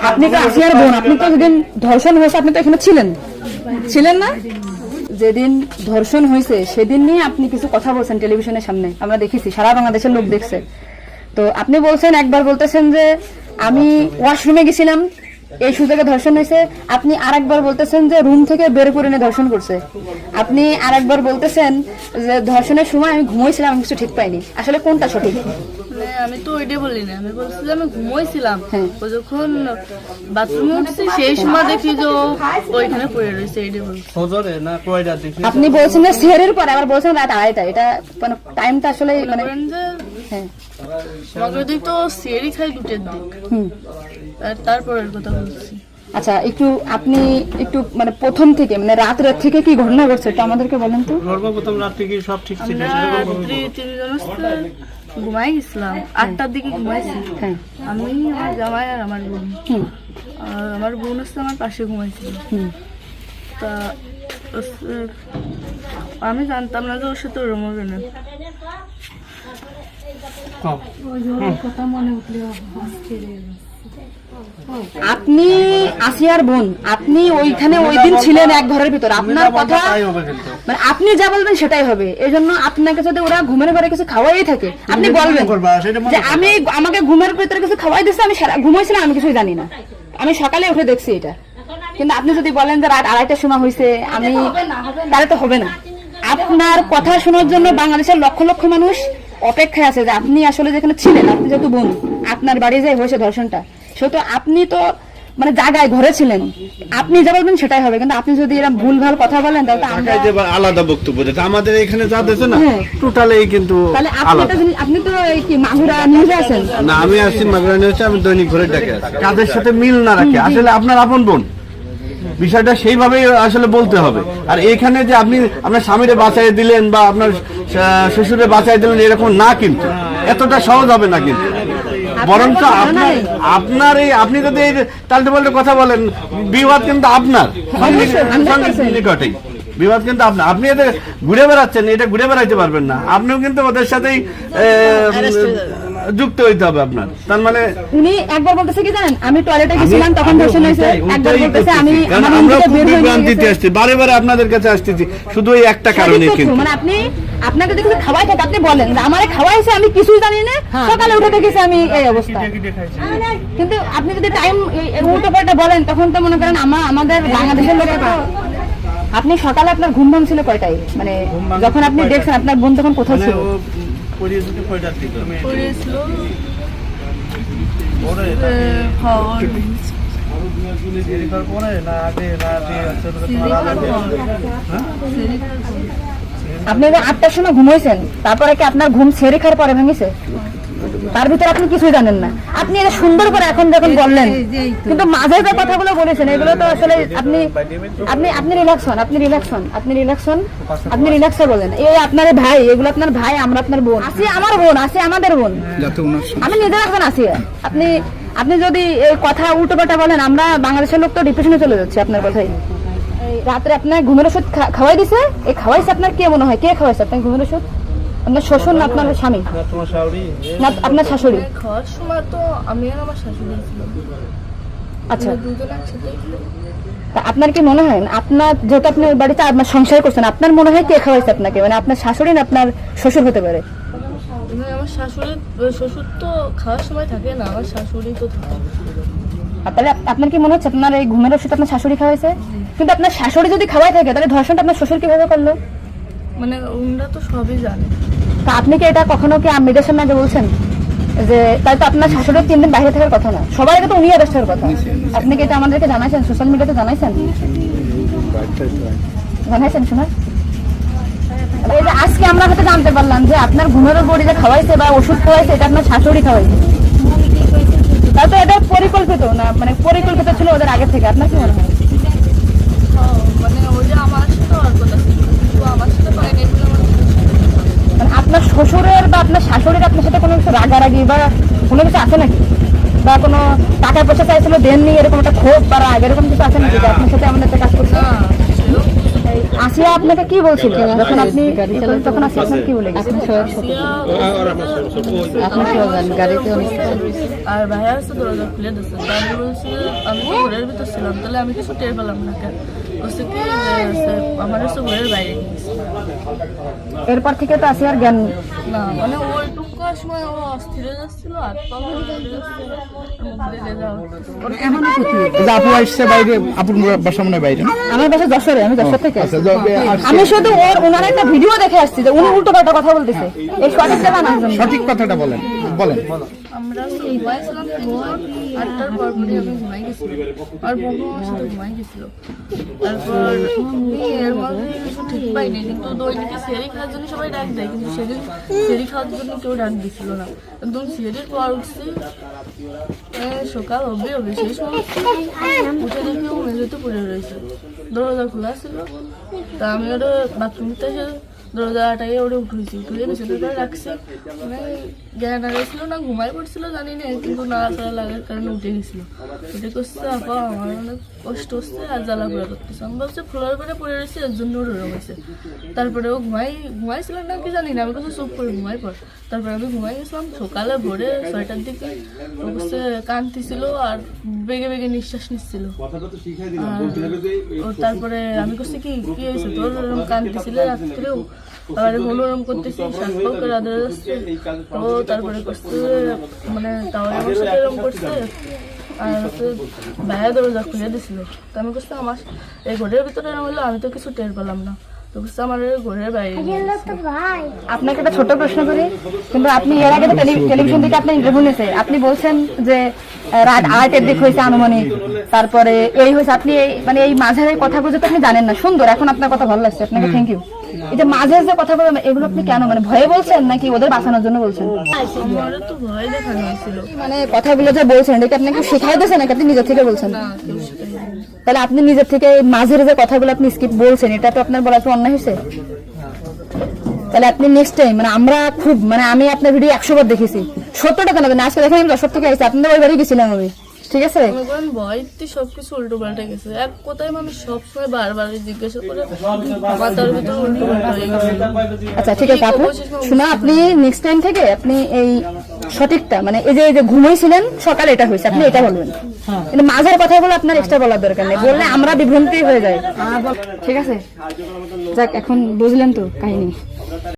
আপনি তো আসিয়ার বোন, আপনি তো যেদিন ধর্ষণ হয়েছে আপনি তো এখানে ছিলেন না? যেদিন ধর্ষণ হয়েছে সেদিন নিয়ে আপনি কিছু কথা বলছেন টেলিভিশনের সামনে, আমরা দেখেছি, সারা বাংলাদেশের লোক দেখছে। তো আপনি বলছেন, একবার বলতেছেন যে আমি ওয়াশরুমে গেছিলাম এই সুযোগে ধর্ষণ হয়েছে, আপনি আরেকবার বলতেছেন যে রুম থেকে বের করে নিয়ে ধর্ষণ করছে, আপনি আরেকবার বলতেছেন যে ধর্ষণের সময় আমি ঘুমোইছিলাম, আমি কিছু ঠিক পাইনি। আসলে কোনটা সঠিক? আমি তো ওইটাই বলি না, আমি বলছিলাম আমি ঘুমোইছিলাম, ও যখন বাথরুমে উঠছি সেই সময় দেখি যে ওইখানে পড়ে রয়েছে, এইটাই বলছি। আপনি বলছেন যে সেহরের পরে, আবার বলছেন রাত 2:30টা, এটা মানে টাইমটা আসলে মানে হ্যাঁ মগর দিক তো সেরি খাই 2টের দিক, তারপরের কথা বলছি। আচ্ছা, আপনি একটু মানে প্রথম থেকে মানে রাত থেকে কি ঘটনা ঘটছে এটা আমাদেরকে বলেন তো। সর্বপ্রথম রাত থেকে সব ঠিক ছিল, ঘুমাই গেছিলাম 8টার দিকে ঘুমাইছি। হ্যাঁ, আমি, আমার জামাই আর আমার বোন, আর আমার বোন হচ্ছে আমার পাশে ঘুমাইছিল। তা আমি জানতাম না যে ওর সাথে ওরম হবে না। আপনি আসিয়ার বোন, আপনি ওইখানে ওই দিন ছিলেন এক ঘরের ভিতর, আপনার কথা মানে আপনি যা বলবেন সেটাই হবে। এই জন্য আপনাকে যদি ওরা ঘুমের ঘরে কিছু খাওয়াই থাকে আপনি বলবেন যে আমাকে ঘুমের ভিতরে কিছু খাওয়াই দিচ্ছে, আমি ঘুমাইছিলাম, আমি কিছুই জানি না, আমি সকালে উঠে দেখছি এটা। কিন্তু আপনি যদি বলেন যে রাত 2:30টার সময় হয়েছে, আমি তাহলে তো হবে না। আপনার কথা শোনার জন্য বাংলাদেশের লক্ষ লক্ষ মানুষ অপেক্ষায় আছে যে আপনি আসলে যেখানে ছিলেন, আপনি যেহেতু বোন, আপনার বাড়ি যাই হয়েছে ধর্ষণটা, সেহেতু আপনি তো মানে জায়গায় ঘরে ছিলেন, আপনি যা বলবেন সেটাই হবে। কিন্তু আপনি যদি এরকম ভুলভাল কথা বলেন তাহলে আলাদা বক্তব্য যেটা আমাদের এখানে যা দিয়েছে না টোটালি কিন্তু আপনি তো কি মাগুরা নিউজে আছেন না? আমি আছি মাগুরা নিউজে, আমি দৈনিক ঘরে ডাকে আছি। কাদের সাথে মিল না রাখে আসলে আপনার আপন বোন, বিষয়টা সেইভাবেই আসলে বলতে হবে। আর এখানে যে আপনি আপনার স্বামীরে বাঁচাই দিলেন বা আপনার শ্বশুরে বাঁচাই দিলেন এরকম না, কিন্তু এতটা সহজ হবে না। কিন্তু বরঞ্চ আপনার এই আপনি যদি তাল্টে পাল্টে কথা বলেন, বিবাদ কিন্তু আপনার নিকটেই, বিবাদ কিন্তু আপনার। আপনি এদের ঘুরে বেড়াচ্ছেন, এটা ঘুরে বেড়াইতে পারবেন না, আপনিও কিন্তু ওদের সাথেই যুক্ত হইতে হবে আপনার। তার মানে উনি একবার বলতেছে কি জানেন, আমি টয়লেটে গেছিলাম তখন ধর্ষণ হয়েছে, একবার বলতেছে আমি আমরা খুব বিভ্রান্তিতে আসছি, বারে বারে আপনাদের কাছে আসতেছি শুধু এই একটা কারণে। কিন্তু মানে আপনাকে যদি খাওয়াই থাকে আপনি বলেন যে আমারে খাওয়াইছে, আমি কিছুই জানি না, সকালে উঠে দেখেছি আমি এই অবস্থা। কিন্তু আপনি যদি টাইম উল্টো পাল্টা বলেন তখন তো মনে করেন আমাদের বাংলাদেশের লোকের, আপনি সকালে আপনার ঘুম ভাঙছিল কয়টায়, মানে যখন আপনি দেখছেন আপনার বোন তখন কোথায় ছিল? আপনি 8টার সময় ঘুমাইছেন, তারপরে কি আপনার ঘুম ছেড়ে খাওয়ার পরে ভেঙেছে? তার ভিতরে আপনি কিছুই জানেন না। আপনি এটা সুন্দর করে এখন যখন বললেন, কিন্তু মাঝে যে কথাগুলো বলেছেন এগুলো তো আসলে আপনি রিল্যাক্স হন, আপনি রিল্যাক্স বলেন। এই আপনার ভাই, এগুলো আপনার ভাই, আমরা আপনার বোন, আসি আমার বোন, আসি আমাদের বোন, আমি নিজের একজন আছি। আপনি যদি এই কথা উল্টো পাল্টা বলেন, আমরা বাংলাদেশের লোক তো ডিপ্রেশনে চলে যাচ্ছে আপনার কথাই। রাত্রে আপনার ঘুমের ওষুধ খাওয়াই দিছে, এই খাওয়াইছে আপনার কে মনে হয়, কে খাওয়াইছে আপনার ঘুমের ওষুধ? আপনার শ্বশুর না আপনার স্বামী না আপনার শাশুড়ি? খাওয়ার সময় তো আমি আর আমার শাশুড়ি ছিলাম। আচ্ছা, দুজন একসাথে। আপনার কি মনে হয় আপনার যেহেতু আপনি ওই বাড়িতে আপনার সংসার করছেন, আপনার মনে হয় কে খাওয়াইছে আপনাকে, মানে আপনার শাশুড়ি না আপনার শ্বশুর হতে পারে? আমার শ্বশুর তো খাওয়ার সময় থাকে না, আমার শাশুড়ি তো থাকে। তাহলে আপনার কি মনে হচ্ছে আপনার এই ঘুমের ওষুধ আপনার শাশুড়ি খাওয়াইছে? কিন্তু আপনার শাশুড়ি যদি খাওয়াই থাকে তাহলে ধর্ষণটা আপনার শ্বশুর কিভাবে করলো? মানে ওনারা তো সবই জানে। তা আপনি কি এটা কখনো কি আমিদের সামনে আগে বলছেন যে তাই তো আপনার শাশুড়ির 3 দিন বাইরে থাকার কথা না, সবার আগে তো উনি অ্যারেস্ট হওয়ার কথা? আপনি কি এটা আমাদেরকে জানাইছেন, সোশ্যাল মিডিয়াতে জানাইছেন শোনা? এই যে আজকে আমরা হয়তো জানতে পারলাম যে আপনার ঘুমের বড়ি যে খাওয়াইছে বা ওষুধ খাওয়াইছে এটা আপনার শাশুড়ি খাওয়াইছে, তাই তো এটা পরিকল্পিত না, মানে পরিকল্পিত ছিল ওদের আগে থেকে। আপনার কি মনে হয়? মানে ওই যে আমার সাথে আর কথা ছিল, কিন্তু আমার সাথে পাইনি বলে মানে আপনার শ্বশুরের বা আপনার শাশুড়ির আপনার সাথে কোনো কিছু রাগারাগি বা কোনো কিছু আছে নাকি, বা কোনো টাকা পয়সা চাইছিল দেননি, এরকম একটা ক্ষোভ বা রাগ এরকম কিছু আছে নাকি যে আপনার সাথে আমাদের একটা কাজ করছে? আসিয়া আপনাকে কি বলছিল যখন আপনি তখন আসিয়া আপনাকে কি বলে গেছে? আর ভাইয়া আসছে দরজা খুলে দিচ্ছে, আমি বলছি আমি তো ঘরের ভিতর ছিলাম, তাহলে আমি কিছু টের পেলাম না কেন? বলছে কি যে আমার হচ্ছে ঘরের বাইরে গিয়েছে। এরপর থেকে তো আসিয়ার জ্ঞান না মানে ওইটুকু সময় ও অস্থির হয়ে যাচ্ছিল, আর আপু আসছে বাইরে, আপুর বাসা মনে হয় বাইরে। আমার বাসা যশোরে, আমি যশোর থেকে আচ্ছা, আমি শুধু ওনার একটা ভিডিও দেখে আসছি যে উনি উল্টো পাল্টা কথা বলতেছে, এই সঠিকটা জানার জন্য। সঠিক কথাটা বলেন বলেন। আমরা ঘুমাইছিলাম, 8টার পর পরে আমি ঘুমাই গেছিলাম, আর বন্ধু আমার সাথে ঘুমাই গেছিল। তারপর এর মধ্যে কিছু ঠিক পাইনি, কিন্তু দৈনিকে সেরি খাওয়ার জন্য সবাই ডাক দেয়, কিন্তু সেদিন সেরি খাওয়ার জন্য কেউ ডাক দিছিল না। একদম সেরির পর উঠছি, সকাল হবে সেই সময় উঠে দেখি ও মেঝেতে পড়ে রয়েছে, দরজা খোলা ছিল। তা আমি ওটা বাথরুম থেকে দরজাটাকে ওটা উঠেছি, উঠে বিছানাটা রাখছি, মানে জ্ঞান হারাইছিল না ঘুমাই পড়ছিল জানি না, কিন্তু নাড়াচাড়া লাগার কারণে উঠে গেছিল। উঠে করছে আপা আমার অনেক কষ্ট হচ্ছে আর জ্বালা ঘোরা করতেছে, আমি ভাবছি ফ্লোরের পরে পড়ে রয়েছে এর জন্য ওর ওরম হয়েছে। তারপরে ও ঘুমাইছিল না কি জানি না, আমি কাছে চুপ করে ঘুমাই পর। তারপরে আমি ঘুমাই গেছিলাম, সকালে ভোরে 6টার দিকে ও করছে কাঁদতেছিল আর বেগে বেগে নিঃশ্বাস নিচ্ছিল। ও তারপরে আমি করছি কি হয়েছে তোর, ওরম কাঁদতেছিল রাত্রেও, আর ওরম করতেছি, শ্বাস করে আদর যাচ্ছে। ও তারপরে করছে মানে তাও আমার সাথে এরকম করছে, আর হচ্ছে ভাইয়া দরজা খুলে দিছিল। তো আমি করছি আমার এই ঘরের ভিতরে হলো, আমি তো কিছু টের পেলাম না, তো করছে আমার ঘরের বাইরে। আপনাকে একটা ছোট প্রশ্ন করি, কিন্তু আপনি এর আগে তো টেলিভিশন থেকে আপনি ইন্টারভিউ নিয়েছে, আপনি বলছেন যে রাত 8-এর দিক হয়েছে আনুমানিক, তারপরে এই হয়েছে, আপনি মানে এই মাঝের এই কথাগুলো তো আপনি জানেন না। সুন্দর, এখন আপনার কথা ভালো লাগছে, আপনাকে থ্যাংক ইউ। এই যে মাঝে যে কথাগুলো এগুলো আপনি কেন, মানে ভয়ে বলছেন নাকি ওদের বাঁচানোর জন্য বলছেন? আমার তো ভয় দেখানো হয়েছিল। মানে কথাগুলো যে বলছেন এটা আপনাকে শেখাই দিয়েছেন নাকি আপনি নিজের থেকে বলছেন? না কেউ শেখায়নি। তাহলে আপনি নিজের থেকে মাঝের যে কথাগুলো আপনি স্কিপ বলছেন, এটা তো আপনার বলা তো অন্যায় হয়েছে। তাহলে আপনি নেক্সট টাইম, মানে আমরা খুব, মানে আমি আপনার ভিডিও 100 বার দেখেছি, 70টা কেন দেন, আজকে দেখেন আমি 10 থেকে আসছি, আপনাদের ওই বাড়ি গেছিলাম আমি, ঠিক আছে? ভয়তে সবকিছু উল্টো পাল্টে গেছে, এক কথায় মানুষ সবসময় বারবার জিজ্ঞাসা করে মাথার ভিতরে উল্টো পাল্টা হয়ে গেছে। আচ্ছা ঠিক আছে, আপনি শোনা, আপনি নেক্সট টাইম থেকে আপনি এই সঠিকটা, মানে এই যে ঘুমাইছিলেন সকালে এটা হয়েছে, আপনি এটা বলবেন, কিন্তু মাঝের কথাগুলো আপনার এক্সট্রা বলার দরকার নেই, বললে আমরা বিভ্রান্তি হয়ে যাই, ঠিক আছে? যাক, এখন বুঝলেন তো কাহিনী।